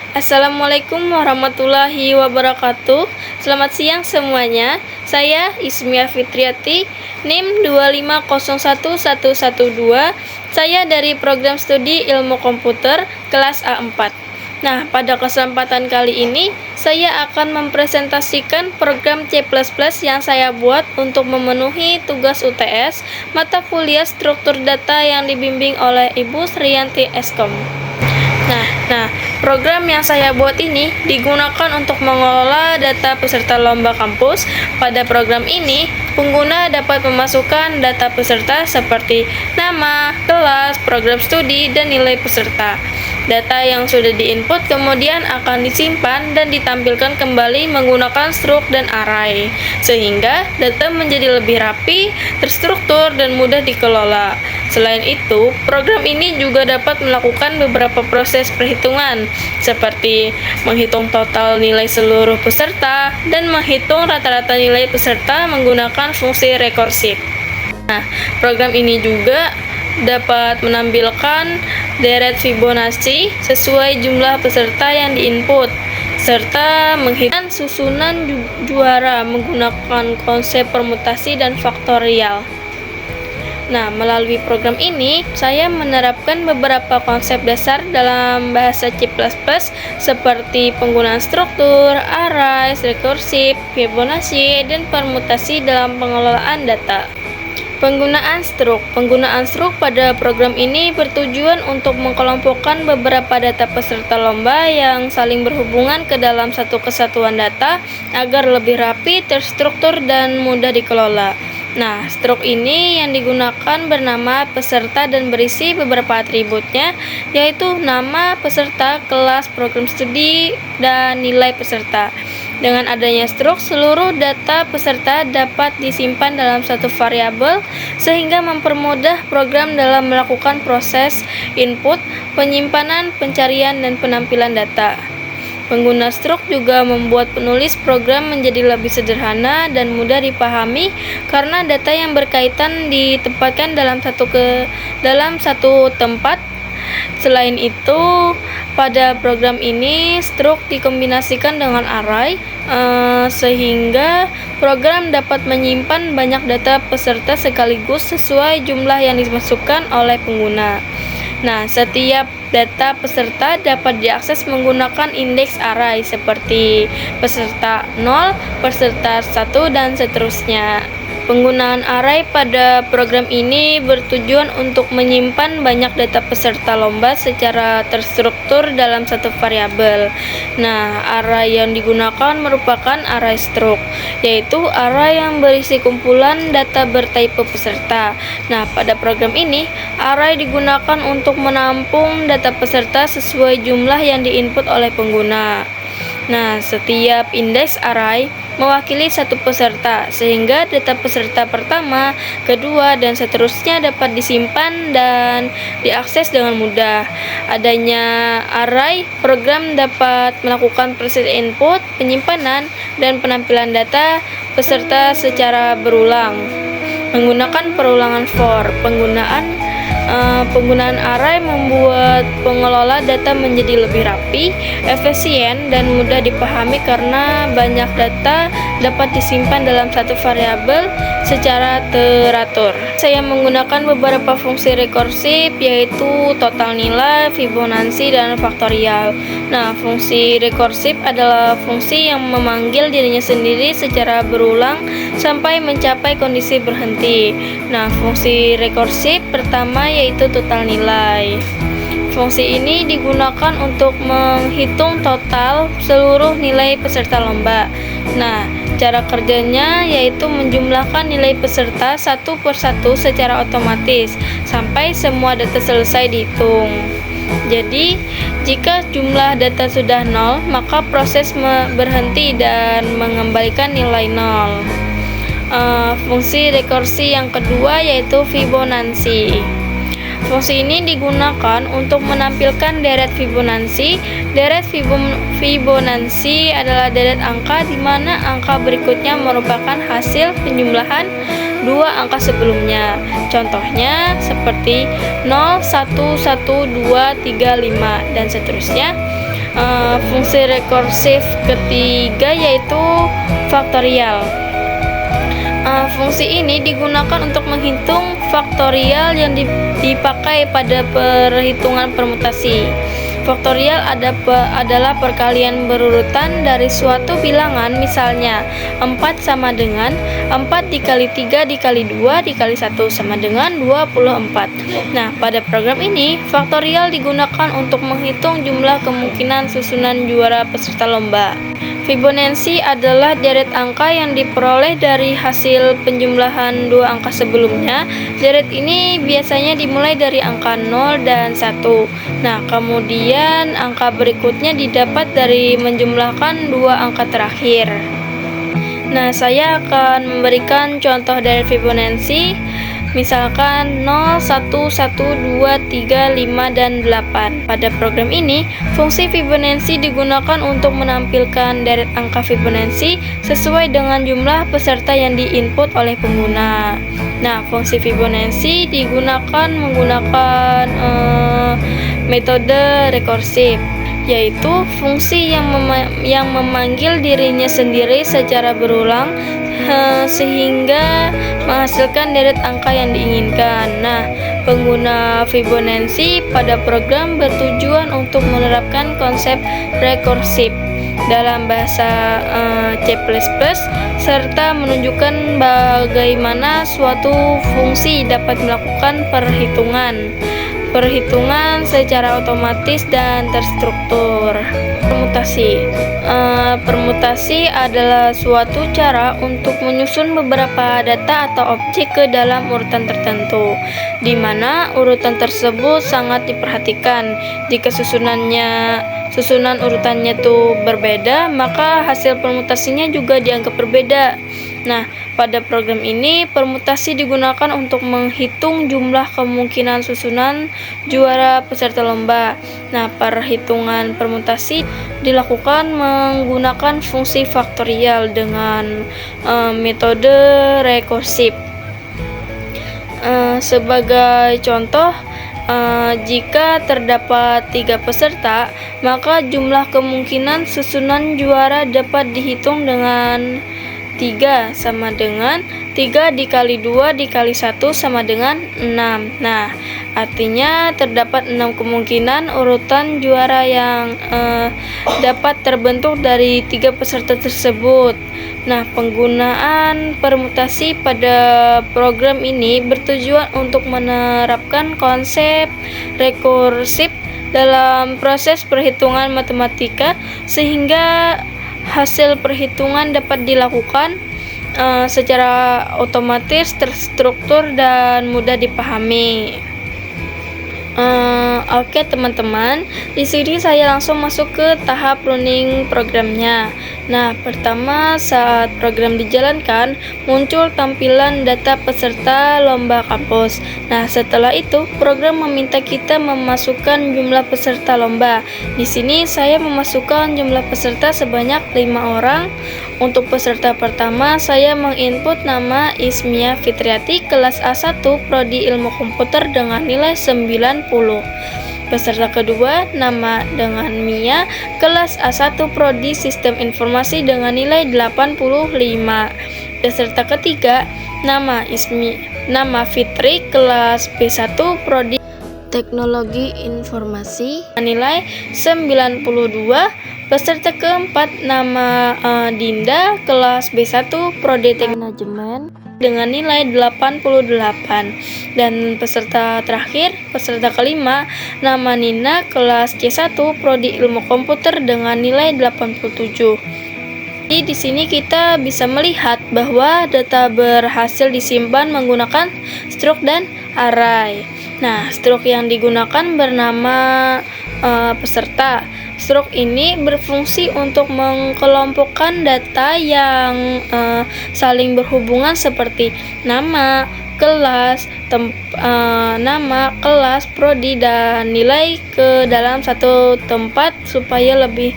Assalamualaikum warahmatullahi wabarakatuh. Selamat siang semuanya. Saya Ismia Fitriati, NIM 2501112. Saya dari program studi Ilmu Komputer kelas A4. Nah, pada kesempatan kali ini saya akan mempresentasikan program C++ yang saya buat untuk memenuhi tugas UTS mata kuliah struktur data yang dibimbing oleh Ibu Sriyanti Eskom. Nah, program yang saya buat ini digunakan untuk mengelola data peserta lomba kampus. Pada program ini, pengguna dapat memasukkan data peserta seperti nama, kelas, program studi, dan nilai peserta. Data yang sudah diinput kemudian akan disimpan dan ditampilkan kembali menggunakan struk dan array, sehingga data menjadi lebih rapi, terstruktur, dan mudah dikelola. Selain itu, program ini juga dapat melakukan beberapa proses perhitungan, seperti menghitung total nilai seluruh peserta dan menghitung rata-rata nilai peserta menggunakan fungsi rekursif. Nah, program ini juga dapat menampilkan deret Fibonacci sesuai jumlah peserta yang diinput, serta menghitung susunan juara menggunakan konsep permutasi dan faktorial. Nah, melalui program ini, saya menerapkan beberapa konsep dasar dalam bahasa C++ seperti penggunaan struktur, array, rekursif, Fibonacci, dan permutasi dalam pengelolaan data. Penggunaan struk pada program ini bertujuan untuk mengkelompokkan beberapa data peserta lomba yang saling berhubungan ke dalam satu kesatuan data agar lebih rapi, terstruktur, dan mudah dikelola. Nah, struk ini yang digunakan bernama peserta dan berisi beberapa atributnya, yaitu nama peserta, kelas, program studi, dan nilai peserta. Dengan adanya struk, seluruh data peserta dapat disimpan dalam satu variabel, sehingga mempermudah program dalam melakukan proses input, penyimpanan, pencarian, dan penampilan data. Pengguna struk juga membuat penulis program menjadi lebih sederhana dan mudah dipahami karena data yang berkaitan ditempatkan dalam satu tempat. Selain itu, pada program ini struk dikombinasikan dengan array, sehingga program dapat menyimpan banyak data peserta sekaligus sesuai jumlah yang dimasukkan oleh pengguna. Nah, setiap data peserta dapat diakses menggunakan indeks array seperti peserta 0, peserta 1, dan seterusnya. Penggunaan array pada program ini bertujuan untuk menyimpan banyak data peserta lomba secara terstruktur dalam satu variabel. Nah, array yang digunakan merupakan array struk, yaitu array yang berisi kumpulan data bertipe peserta. Nah, pada program ini, array digunakan untuk menampung data peserta sesuai jumlah yang diinput oleh pengguna. Nah, setiap indeks array mewakili satu peserta, sehingga data peserta pertama, kedua, dan seterusnya dapat disimpan dan diakses dengan mudah. Adanya array, program dapat melakukan proses input, penyimpanan, dan penampilan data peserta secara berulang menggunakan perulangan for. Penggunaan array membuat pengelola data menjadi lebih rapi, efisien, dan mudah dipahami karena banyak data dapat disimpan dalam satu variabel secara teratur. Saya menggunakan beberapa fungsi rekursif, yaitu total nilai, Fibonacci, dan faktorial. Nah, fungsi rekursif adalah fungsi yang memanggil dirinya sendiri secara berulang sampai mencapai kondisi berhenti. Nah, fungsi rekursif pertama yaitu total nilai. Fungsi ini digunakan untuk menghitung total seluruh nilai peserta lomba. Nah, cara kerjanya yaitu menjumlahkan nilai peserta satu persatu secara otomatis sampai semua data selesai dihitung. Jadi, jika jumlah data sudah 0, maka proses berhenti dan mengembalikan nilai 0. Fungsi rekursi yang kedua yaitu Fibonacci. Fungsi ini digunakan untuk menampilkan deret Fibonacci. Deret Fibonacci adalah deret angka di mana angka berikutnya merupakan hasil penjumlahan dua angka sebelumnya. Contohnya seperti 0, 1, 1, 2, 3, 5, dan seterusnya. Fungsi rekursif ketiga yaitu faktorial. Fungsi ini digunakan untuk menghitung faktorial yang dipakai pada perhitungan permutasi. Faktorial adalah perkalian berurutan dari suatu bilangan, misalnya 4 sama dengan 4 dikali 3 dikali 2 dikali 1 sama dengan 24. Nah, pada program ini, faktorial digunakan untuk menghitung jumlah kemungkinan susunan juara peserta lomba. Fibonacci adalah deret angka yang diperoleh dari hasil penjumlahan dua angka sebelumnya. Deret ini biasanya dimulai dari angka 0 dan 1. Nah, kemudian angka berikutnya didapat dari menjumlahkan dua angka terakhir. Nah, saya akan memberikan contoh dari Fibonacci. Misalkan 0, 1, 1, 2, 3, 5, dan 8. Pada program ini, fungsi Fibonacci digunakan untuk menampilkan deret angka Fibonacci sesuai dengan jumlah peserta yang diinput oleh pengguna. Nah, fungsi Fibonacci digunakan menggunakan metode rekursif, yaitu fungsi yang memanggil dirinya sendiri secara berulang sehingga menghasilkan deret angka yang diinginkan. Nah, pengguna Fibonacci pada program bertujuan untuk menerapkan konsep rekursif dalam bahasa C++ serta menunjukkan bagaimana suatu fungsi dapat melakukan perhitungan secara otomatis dan terstruktur. Permutasi adalah suatu cara untuk menyusun beberapa data atau objek ke dalam urutan tertentu, di mana urutan tersebut sangat diperhatikan. Jika susunan urutannya itu berbeda, maka hasil permutasinya juga dianggap berbeda. Nah, pada program ini, permutasi digunakan untuk menghitung jumlah kemungkinan susunan juara peserta lomba. Nah, perhitungan permutasi dilakukan menggunakan fungsi faktorial dengan metode rekursif. Sebagai contoh, jika terdapat 3 peserta, maka jumlah kemungkinan susunan juara dapat dihitung dengan 3 sama dengan 3 dikali 2 dikali 1 sama dengan 6. Nah, artinya terdapat 6 kemungkinan urutan juara yang dapat terbentuk dari 3 peserta tersebut. Nah, penggunaan permutasi pada program ini bertujuan untuk menerapkan konsep rekursif dalam proses perhitungan matematika sehingga hasil perhitungan dapat dilakukan secara otomatis, terstruktur, dan mudah dipahami. Oke teman-teman, di sini saya langsung masuk ke tahap running programnya. Nah, pertama saat program dijalankan, muncul tampilan data peserta lomba kampus. Nah, setelah itu program meminta kita memasukkan jumlah peserta lomba. Di sini saya memasukkan jumlah peserta sebanyak 5 orang. Untuk peserta pertama, saya menginput nama Ismia Fitriati, kelas A1, Prodi Ilmu Komputer dengan nilai 90. Peserta kedua, nama dengan Mia, kelas A1, Prodi Sistem Informasi dengan nilai 85. Peserta ketiga, nama Fitri, kelas B1, Prodi Teknologi Informasi dengan nilai 92. Peserta keempat, nama Dinda, kelas B1, Prodi Teknologi Manajemen dengan nilai 88. Dan peserta terakhir, peserta kelima, nama Nina, kelas C1, Prodi Ilmu Komputer dengan nilai 87. Jadi di sini kita bisa melihat bahwa data berhasil disimpan menggunakan struk dan array. Nah, struk yang digunakan bernama peserta. Struk ini berfungsi untuk mengkelompokkan data yang saling berhubungan seperti nama, kelas, prodi, dan nilai ke dalam satu tempat supaya lebih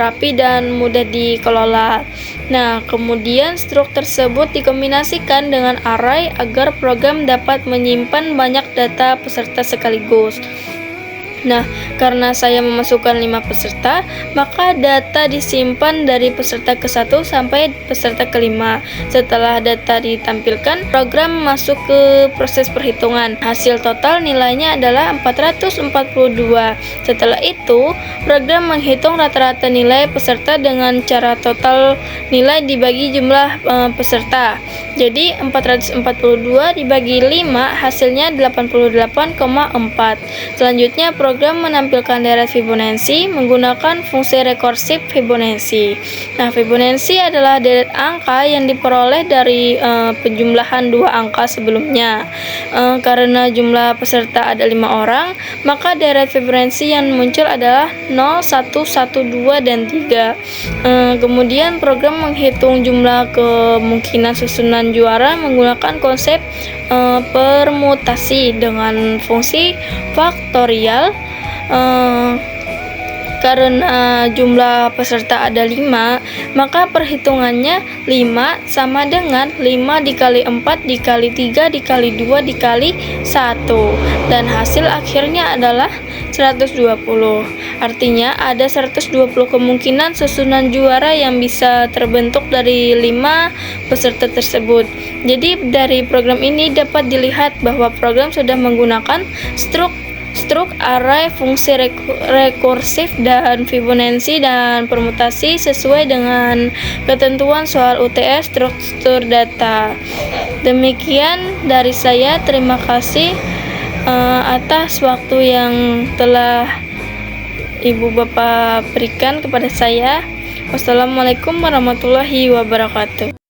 rapi dan mudah dikelola. Nah, kemudian struk tersebut dikombinasikan dengan array agar program dapat menyimpan banyak data peserta sekaligus. Nah, karena saya memasukkan 5 peserta, maka data disimpan dari peserta ke-1 sampai peserta ke-5. Setelah data ditampilkan, program masuk ke proses perhitungan. Hasil total nilainya adalah 442. Setelah itu, program menghitung rata-rata nilai peserta dengan cara total nilai dibagi jumlah peserta. Jadi 442 dibagi 5 hasilnya 88,4. Selanjutnya program menampilkan deret Fibonacci menggunakan fungsi rekursif Fibonacci. Nah, Fibonacci adalah deret angka yang diperoleh dari penjumlahan dua angka sebelumnya. Karena jumlah peserta ada 5 orang, maka deret Fibonacci yang muncul adalah 0, 1, 1, 2, dan 3. Kemudian program menghitung jumlah kemungkinan susunan juara menggunakan konsep permutasi dengan fungsi faktorial. Karena jumlah peserta ada 5, maka perhitungannya 5 sama dengan 5 dikali 4 dikali 3 dikali 2 dikali 1, dan hasil akhirnya adalah 120. Artinya ada 120 kemungkinan susunan juara yang bisa terbentuk dari 5 peserta tersebut. Jadi dari program ini dapat dilihat bahwa program sudah menggunakan struk, array, fungsi rekursif, dan Fibonacci dan permutasi sesuai dengan ketentuan soal UTS struktur data. Demikian dari saya, terima kasih atas waktu yang telah Ibu Bapak berikan kepada saya. Wassalamualaikum warahmatullahi wabarakatuh.